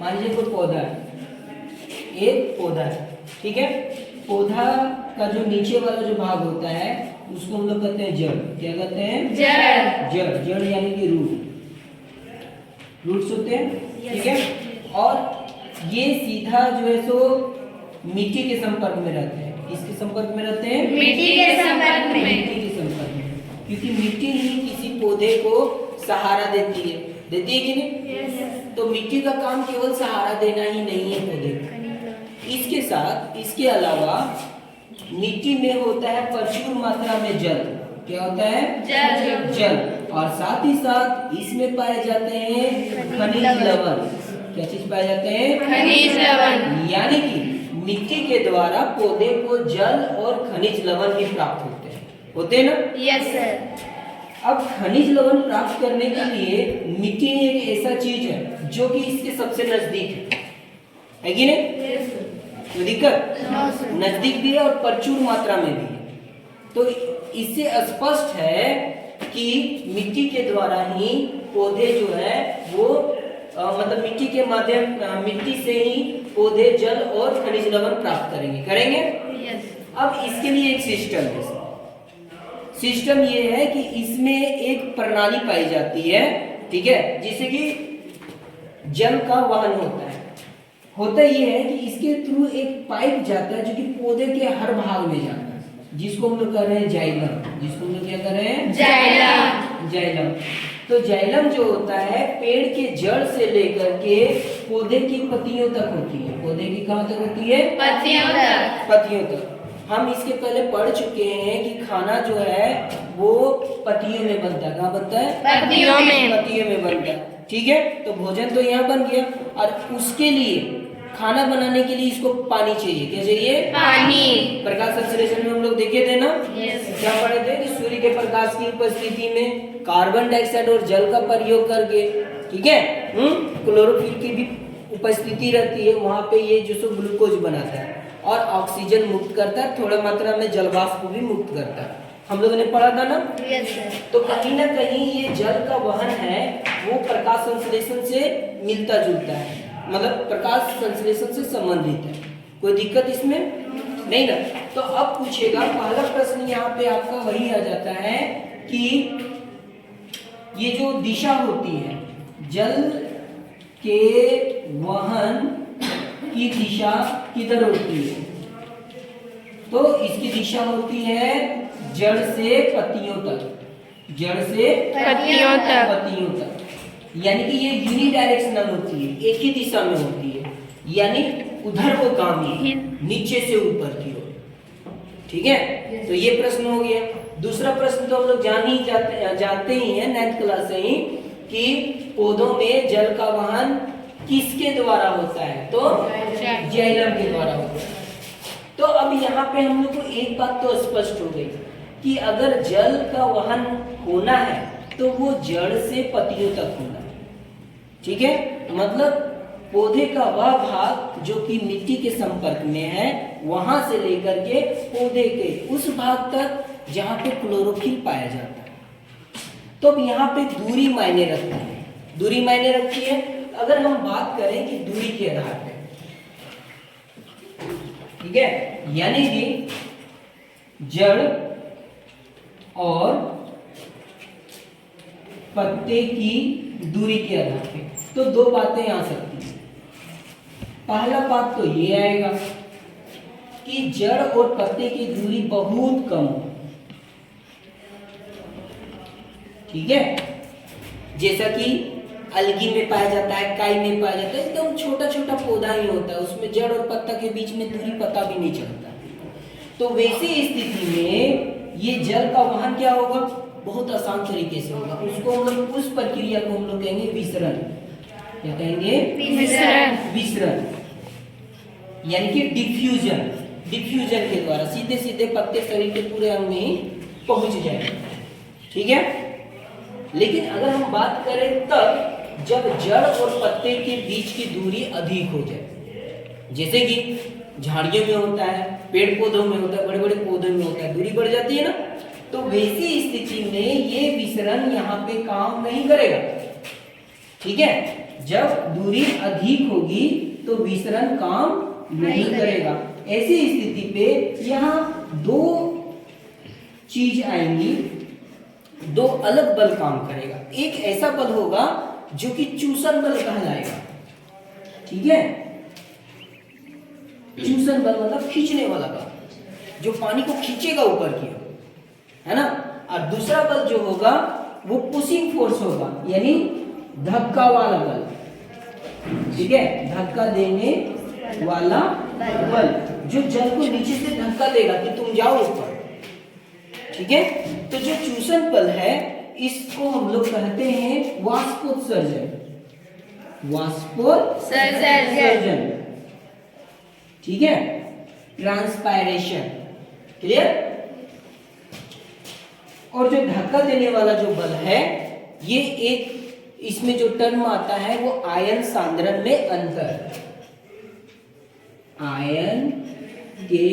मान लीजिए कोई पौधा है, एक पौधा है, ठीक है। पौधा का जो नीचे वाला जो भाग होता है उसको हम लोग कहते हैं जड़। क्या कहते हैं? जड़। जड़, जड़ यानी कि रूट, रूट्स होते हैं, ठीक है। और ये सीधा जो है सो मिट्टी के संपर्क में रहते हैं। किसके संपर्क में रहते हैं? मिट्टी के संपर्क में। मिट्टी के संपर्क में, क्योंकि मिट्टी ही किसी पौधे को सहारा देती है कि नहीं? तो मिट्टी का काम केवल सहारा देना ही नहीं है पौधे को, इसके साथ इसके अलावा मिट्टी में होता है प्रचुर मात्रा में जल। क्या होता है? जल। जल। और साथ ही साथ इसमें पाए जाते हैं खनिज लवण। क्या चीज पाए जाते हैं? खनिज लवण। यानी कि मिट्टी के द्वारा पौधे को जल और खनिज लवण भी प्राप्त होते हैं ना? Yes sir. अब खनिज लवण प्राप्त करने के लिए मिट्टी एक ऐसा चीज है जो कि इसके सबसे नजदीक है कि नहीं? तो दिक्कत नजदीक भी है और प्रचुर मात्रा में भी है। तो इससे स्पष्ट है कि मिट्टी के द्वारा ही पौधे जो है वो मतलब मिट्टी के माध्यम मिट्टी से ही पौधे जल और खनिज लवण प्राप्त करेंगे। अब इसके लिए एक सिस्टम है। सिस्टम ये है कि इसमें एक प्रणाली पाई जाती है, ठीक है, जिससे कि जल का वहन होता है। होता ये है कि इसके थ्रू एक पाइप जाता है जो कि पौधे के हर भाग में जाता है, जिसको हम लोग कह रहे हैं जाइलम। जिसको हम लोग क्या कर रहे हैं? जाइलम। जाइलम। तो जाइलम जो होता है पेड़ के जड़ से लेकर के पौधे की पत्तियों तक होती है। पौधे की कहाँ तक होती है? पत्तियों तक। पत्तियों तक। हम इसके पहले पढ़ चुके हैं कि खाना जो है वो पत्तियों में बनता है। कहाँ बनता है? पत्तियों में। पत्तियों में बनता है, ठीक है। तो भोजन तो यहाँ बन गया, और उसके लिए खाना बनाने के लिए इसको पानी चाहिए। क्या चाहिए? पानी। प्रकाश संश्लेषण में हम लोग देखे थे ना? यस। क्या पढ़े थे कि सूर्य के प्रकाश की उपस्थिति में कार्बन डाइऑक्साइड और जल का प्रयोग करके, ठीक है, क्लोरोफिल की भी उपस्थिति रहती है, वहां पे ये जो सो ग्लूकोज बनाता है और ऑक्सीजन मुक्त करता है, थोड़ा मात्रा में जलवाष्प को भी मुक्त करता है। हम लोगों ने पढ़ा था ना? Yes sir. तो कहीं ना कहीं ये जल का वहन है वो प्रकाश संश्लेषण से मिलता जुलता है, मतलब प्रकाश संश्लेषण से संबंधित है। कोई दिक्कत इसमें नहीं ना? तो अब पूछेगा पहला प्रश्न यहाँ पे आपका वही आ जाता है कि ये जो दिशा होती है जल के वहन की दिशा किधर होती है? तो इसकी दिशा होती है जड़ से पत्तियों तक। जड़ से पत्तियों तक। पत्तियों तक, यानी कि ये यूनिडायरेक्शनल होती है, एक ही दिशा में होती है, यानी उधर वो गामी, नीचे से ऊपर की ओर, ठीक है। तो ये प्रश्न हो गया। दूसरा प्रश्न तो हम लोग जानते ही हैं 9th क्लास से ही कि पौधों में जल का वहन किसके द्वारा होता है? तो जाइलम के द्वारा होता है। तो अब यहाँ पे हम लोग को एक बात तो स्पष्ट हो गई कि अगर जल का वहन होना है तो वो जड़ से पत्तियों तक होना है, ठीक है। मतलब पौधे का वह भाग जो कि मिट्टी के संपर्क में है वहां से लेकर के पौधे के उस भाग तक जहां पे क्लोरोफिल पाया जाता है। तो अब यहाँ पे दूरी मायने रखती है। दूरी मायने रखती है अगर हम बात करें कि दूरी के आधार पे, ठीक है, यानी कि जड़ और पत्ते की दूरी के आधार पे तो दो बातें आ सकती हैं। पहला बात तो ये आएगा कि जड़ और पत्ते की दूरी बहुत कम हो, ठीक है। जैसा कि अलगी में पाया जाता है, काई में पाया जाता है, एकदम छोटा छोटा पौधा ही होता है, उसमें जड़ और पत्ता के बीच में दूरी पता भी नहीं चलता। तो वैसी स्थिति में ये जल का वहन क्या होगा? बहुत आसान तरीके से होगा। उसको हम लोग उस प्रक्रिया को हम लोग कहेंगे विसरण। क्या कहेंगे? विसरण। विसरण यानी कि डिफ्यूजन। डिफ्यूजन के द्वारा सीधे सीधे पत्ते शरीर के पूरे अंग में ही पहुंच जाएंगे, ठीक है। लेकिन अगर हम बात करें तब जब जड़ और पत्ते के बीच की दूरी अधिक हो जाए, जैसे कि झाड़ियों में होता है, पेड़ पौधों में होता है, बड़े बड़े पौधों में होता है, दूरी बढ़ जाती है ना, तो वैसी स्थिति में ये विसरण यहाँ पे काम नहीं करेगा, ठीक है। जब दूरी अधिक होगी तो विसरण काम नहीं करेगा। ऐसी स्थिति पे यहाँ दो चीज आएंगी, दो अलग बल काम करेगा। एक ऐसा बल होगा जो कि चूसन बल कहलाएगा, ठीक है। चूसन बल मतलब खींचने वाला बल, जो पानी को खींचेगा ऊपर की ओर, है ना। और दूसरा बल जो होगा वो पुशिंग फोर्स होगा, यानी धक्का वाला बल, ठीक है। धक्का देने वाला बल जो जल को नीचे से धक्का देगा कि तुम जाओ ऊपर, ठीक है। तो जो चूसन बल है इसको हम लोग कहते हैं वाष्पोत्सर्जन, वाष्पोत्सर्जन, ठीक है। Transpiration, clear. और जो धक्का देने वाला जो बल है ये एक, इसमें जो टर्म आता है वो आयन सांद्रण में अंतर, आयन के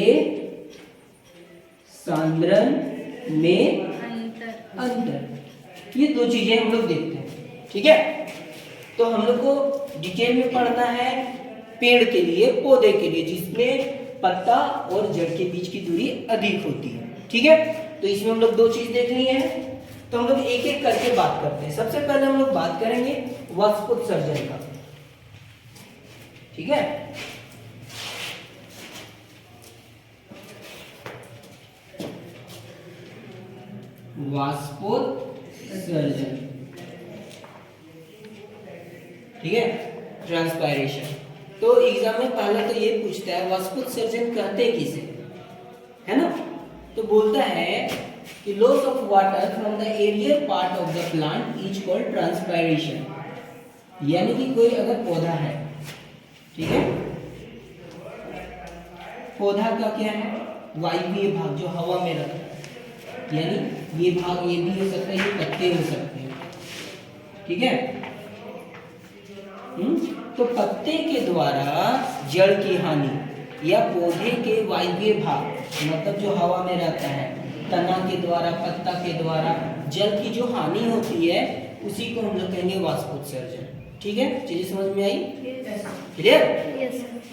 सांद्रण में अंतर, ये दो चीजें हम लोग देखते हैं, ठीक है। तो हम लोग को डिटेल में पढ़ना है पेड़ के लिए, पौधे के लिए, जिसमें पत्ता और जड़ के बीच की दूरी अधिक होती है, ठीक है। तो इसमें हम लोग दो चीज देख ली है, तो हम लोग एक एक करके बात करते हैं। सबसे पहले हम लोग बात करेंगे वाष्पोत्सर्जन का, ठीक है। वाष्पोत्सर्जन, ठीक है, ट्रांसपायरेशन। तो एग्जाम में पहले तो ये पूछता है वाष्पोत्सर्जन कहते किसे, है ना। तो बोलता है कि loss of water from the arrear part of the plant is called transpiration. यानी कि कोई अगर पौधा है, ठीक है, पौधा का क्या है, वायवीय भाग जो हवा में रहता है, यानी ये भाग ये भी हो सकता है, ये पत्ते हो सकते हैं, ठीक है। तो पत्ते के द्वारा जड़ की हानि या पौधे के वायवीय भाग मतलब जो हवा में रहता है, तना के द्वारा, पत्ता के द्वारा जल की जो हानि होती है उसी को हम लोग कहेंगे वाष्पोत्सर्जन, ठीक है। चलिए समझ में आई, क्लियर।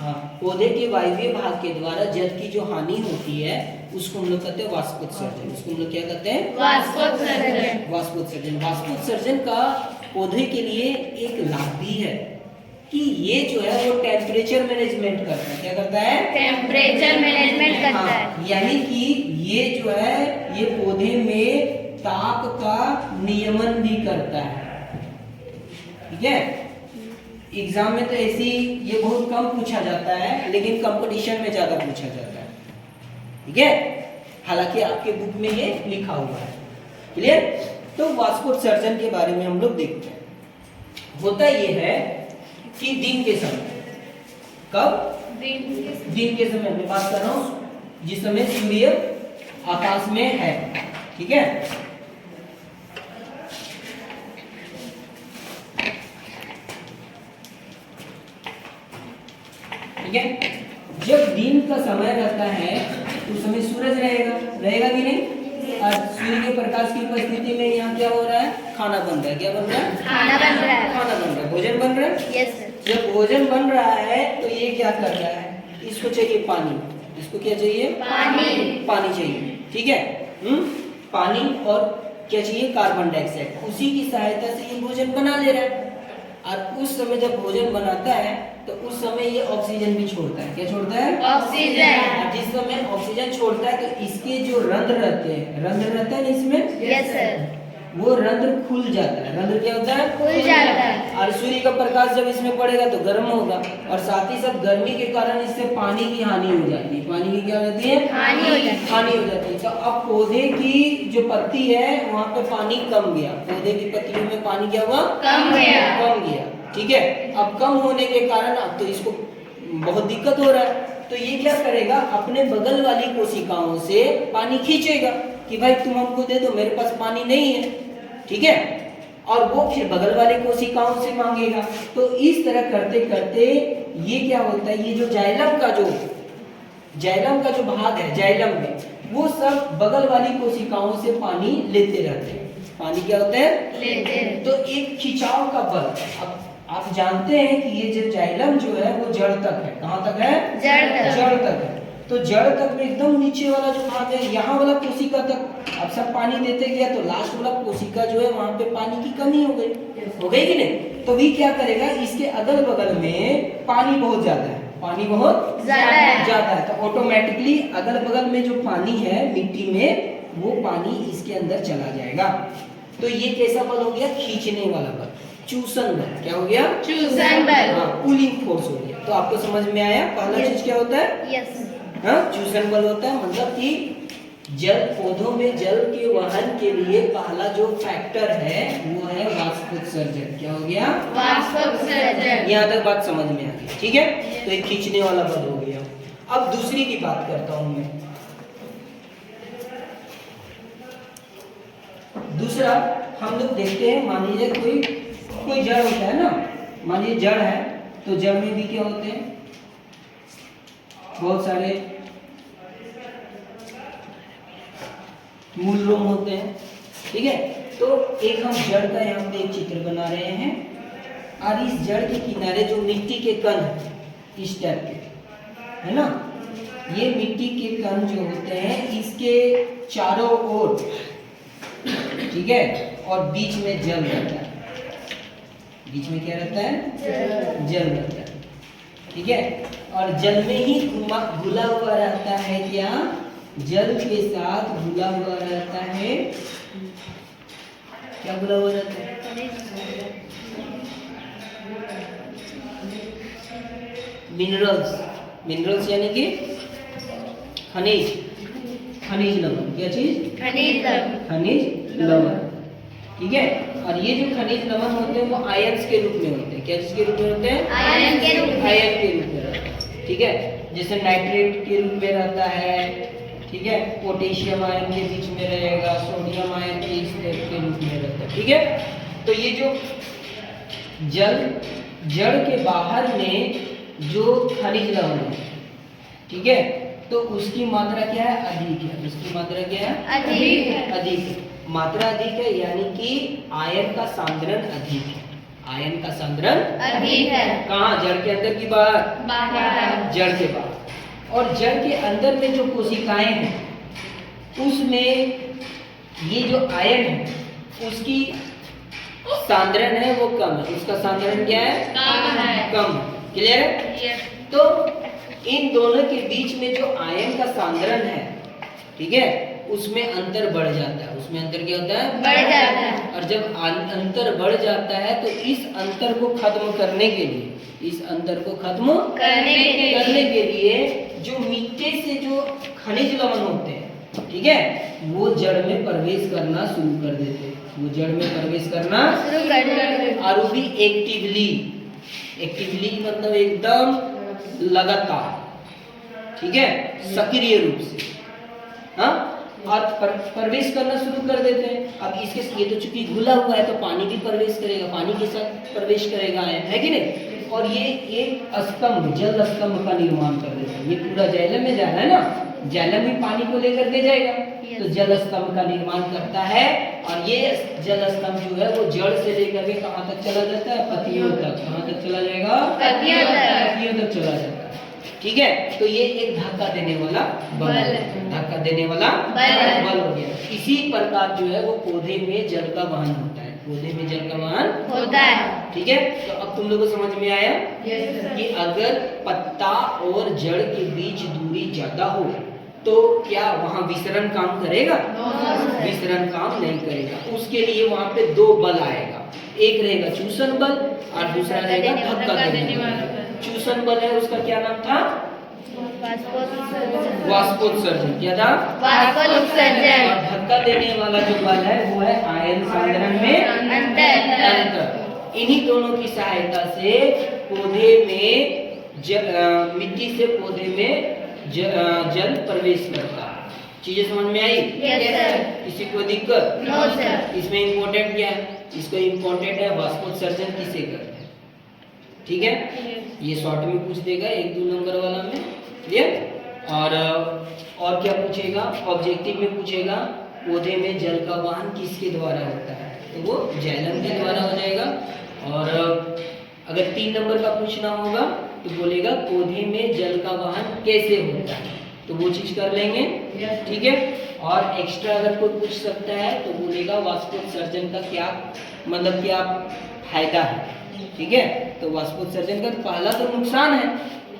हाँ, पौधे के वायवीय भाग के द्वारा जल की जो हानि होती है उसको हम लोग कहते हैं वाष्पोत्सर्जन। उसको हम लोग क्या कहते हैं, वाष्पोत्सर्जन। वाष्पोत्सर्जन, वाष्पोत्सर्जन का पौधे के लिए एक लाभ भी है कि ये जो है वो टेम्परेचर मैनेजमेंट करता है। क्या करता है, टेम्परेचर मैनेजमेंट करता है। यानी कि ये जो है ये पौधे में ताप का नियमन भी करता है, ठीक है। एग्जाम में तो ऐसी ये बहुत कम पूछा जाता है, लेकिन कंपटीशन में ज्यादा पूछा जाता है, ठीक है। हालांकि आपके बुक में ये लिखा हुआ है, क्लियर। तो वाष्पोत्सर्जन के बारे में हम लोग देखते हैं। होता ये है कि दिन के समय, कब, दिन के समय मैं बात कर रहा हूं जिस समय सूर्य आकाश में है, ठीक है। ठीक है, जब दिन का समय रहता है उस समय सूरज रहेगा, रहेगा कि नहीं। और सूर्य के प्रकाश की उपस्थिति में यहाँ क्या हो रहा है, खाना बन रहा है। क्या बन रहा है, खाना बन रहा है, खाना बन रहा है, भोजन बन रहा है। Yes sir. जब भोजन बन रहा है तो ये क्या कर रहा है, इसको चाहिए पानी, इसको क्या चाहिए, पानी, पानी चाहिए, ठीक है। पानी और क्या चाहिए, कार्बन डाइऑक्साइड। उसी की सहायता से ये भोजन बना ले रहा है। और उस समय जब भोजन बनाता है तो उस समय ये ऑक्सीजन भी छोड़ता है। क्या छोड़ता है, ऑक्सीजन। जिस समय ऑक्सीजन छोड़ता है तो इसके जो रंध्र रहते हैं, रंध्र रहता है ना इसमें, यस सर, वो रंध्र खुल जाता है। रंध्र क्या होता है, खुल जाता है। और सूर्य का प्रकाश जब इसमें पड़ेगा तो गर्म होगा, और साथ ही साथ गर्मी के कारण इससे पानी की हानि हो जाती है। पानी की क्या होती है, हानि हो जाती है, हानि हो जाती है। तो अब पौधे की जो पत्ती है वहाँ पे पानी कम गया, पौधे की पत्तियों में पानी क्या हुआ, कम गया, कम गया, ठीक है। अब कम होने के कारण अब तो इसको बहुत दिक्कत हो रहा है। तो ये क्या करेगा, अपने बगल वाली कोशिकाओं से पानी खींचेगा कि भाई तुम हमको दे दो, मेरे पास पानी नहीं है, ठीक है। और वो फिर बगल वाले कोशिकाओं से मांगेगा। तो इस तरह करते करते ये क्या होता है, ये जो जाइलम का जो भाग है, जाइलम में वो सब बगल वाली कोशिकाओं से पानी लेते रहते हैं। पानी क्या होता है, लेते हैं। तो एक खिंचाव का बल, अब आप जानते हैं कि ये जो जाइलम जो है वो जड़ तक है। कहाँ तक है? जड़ तक। जड़ तक है। तो जड़ तक में एकदम नीचे वाला जो भाग है, यहाँ वाला कोशिका तक अब सब पानी देते गया तो लास्ट वाला कोशिका जो है वहां पे पानी की कमी हो गई कि नहीं? तो भी क्या करेगा, इसके अगल बगल में पानी बहुत ज्यादा है, पानी बहुत ज्यादा है, तो ऑटोमेटिकली अगल बगल में जो पानी है मिट्टी में, वो पानी इसके अंदर चला जाएगा। तो ये कैसा बल हो गया? खींचने वाला बल, चूसन बल। क्या हो गया? चूसन बल। हाँ, पुलिंग फोर्स हो गया। तो आपको समझ में आया पहला चीज क्या होता है? यस। हाँ, चूसन बल होता है, मतलब कि जल, पौधों में जल के वहन के लिए पहला जो फैक्टर है वो है वाष्पोत्सर्जन। क्या हो गया? वाष्पोत्सर्जन। यहाँ तक बात समझ में आ गई, ठीक है? तो ये खींचने वाला बल हो गया। अब दूसरी की बात करता हूं मैं। दूसरा हम लोग देखते हैं, मान लीजिए कोई जड़ होता है ना, मान लीजिए जड़ है, तो जड़ में भी क्या होते हैं? बहुत सारे मूल रोम होते हैं, ठीक है? तो एक हम जड़ का यहाँ पे एक चित्र बना रहे हैं, और इस जड़ के किनारे जो मिट्टी के कण है इस टाइप के, है ना, ये मिट्टी के कण जो होते हैं इसके चारों ओर, ठीक है, और बीच में जल रहता है। बीच में क्या रहता है? जल रहता है, ठीक है? और जल में ही घुला हुआ रहता है क्या? जल के साथ घुला हुआ रहता है, क्या घुला हुआ रहता है? मिनरल्स यानी कि खनिज लवण। क्या चीज? खनिज लवण, ठीक है? और ये जो खनिज लवण होते हैं वो आयन्स के रूप में होते हैं। क्या चीज के रूप में होते हैं? आयन के रूप में। आयन के रूप में रहते हैं, ठीक है? जैसे नाइट्रेट के रूप में रहता है, ठीक है? पोटेशियम आयन के बीच में रहेगा, सोडियम आयन के इस के रूप में रहता है, ठीक है? तो ये जो जड़ के बाहर में जो खनिज लवण है, ठीक है, तो उसकी मात्रा क्या है? अधिक है। उसकी मात्रा क्या है? अधिक है। मात्रा अधिक है यानी कि आयन का सांद्रण अधिक है। आयन का सांद्रण अधिक है। कहाँ? जड़ के अंदर की बाहर? बाहर। जड़ के बाहर। और जड़ के अंदर में जो कोशिकाएं हैं उसमें ये जो आयन है उसकी सांद्रण है वो कम है। उसका सांद्रण क्या है? कम। क्लियर है? तो इन दोनों के बीच में जो आयन का सांद्रण है, ठीक है, उसमें अंतर बढ़ जाता है। उसमें अंतर क्या होता है? बढ़ जाता है। और जब अंतर बढ़ जाता है तो इस अंतर को खत्म करने के लिए, इस अंतर को खत्म करने के लिए जो मिट्टी से जो खनिज लवण होते हैं, ठीक है, वो जड़ में प्रवेश करना शुरू कर देते हैं। वो जड़ में प्रवेश करना शुरू कर देते। और वो भी एक्टिवली मतलब एकदम लगातार, ठीक है, सक्रिय रूप से, हाँ, और प्रवेश करना शुरू कर देते हैं। अब इसके ये तो चूंकि घुला हुआ है तो पानी भी प्रवेश करेगा, पानी के साथ प्रवेश करेगा, है कि नहीं? और ये एक स्तंभ, जल स्तंभ का निर्माण कर देता है। ये पूरा जाइलम में जा रहा है ना, जाइलम भी पानी को लेकर के जाएगा, तो जल स्तंभ का निर्माण करता है। और ये जल स्तंभ जो है वो जड़ से लेकर के कहाँ तक चला जाता है? पत्तियों तक। कहाँ तक चला जाएगा? पत्तियों तक चला जाता है, ठीक है? तो ये एक धक्का देने वाला बल है। धक्का देने वाला बल हो गया। इसी प्रकार जो है वो पौधे में जल का वहन होता है। पौधे में जल का वहन होता है, ठीक है? तो अब तुम लोगों को समझ में आया कि अगर पत्ता और जड़ के बीच दूरी ज्यादा हो तो क्या वहां विसरण काम करेगा? विसरण काम नहीं करेगा। उसके लिए वहां पे दो बल आएगा, एक रहेगा चूसन बल और दूसरा रहेगा धक्का देने वाला। चूसन बल है, उसका क्या नाम था? वाष्पोत्सर्जन। क्या था? वाष्पोत्सर्जन। और धक्का देने वाला जो बल है वो है आयन सांद्रण में अंतर। इन्हीं दोनों की सहायता से पौधे में मिट्टी से पौधे में जल प्रवेश करता है। चीजें समझ में आई? Yes sir. किसी को दिक्कत? No sir. इसमें इम्पोर्टेंट क्या है? इसको इम्पोर्टेंट है वाष्पोत्सर्जन किसे करते हैं, ठीक है? ये शॉर्ट में पूछ देगा 1-2 नंबर वाला में, क्लियर? और क्या पूछेगा? ऑब्जेक्टिव में पूछेगा पौधे में जल का वहन किसके द्वारा होता है, तो वो जाइलम के द्वारा हो जाएगा। और अगर 3 नंबर का पूछना होगा तो बोलेगा पौधे में जल का वहन कैसे होता है, तो वो चीज कर लेंगे। ठीक है, और एक्स्ट्रा अगर कोई पूछ सकता है तो बोलेगा वाष्पोत्सर्जन का क्या मतलब क्या फायदा है। ठीक है, तो वाष्पोत्सर्जन का पहला तो नुकसान है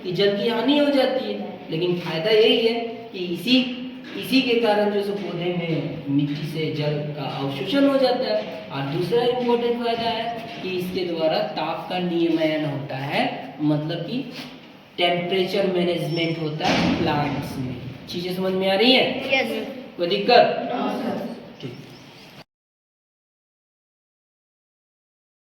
कि जल की हानि हो जाती है, लेकिन फायदा यही है कि इसी के कारण जो पौधे में मिट्टी से जल का अवशोषण हो जाता है। और दूसरा इम्पोर्टेंट फायदा है कि इसके द्वारा ताप का नियमन होता है, मतलब कि टेम्परेचर मैनेजमेंट होता है प्लांट्स में। चीजें समझ में आ रही है? यस कोई दिक्कत? No sir.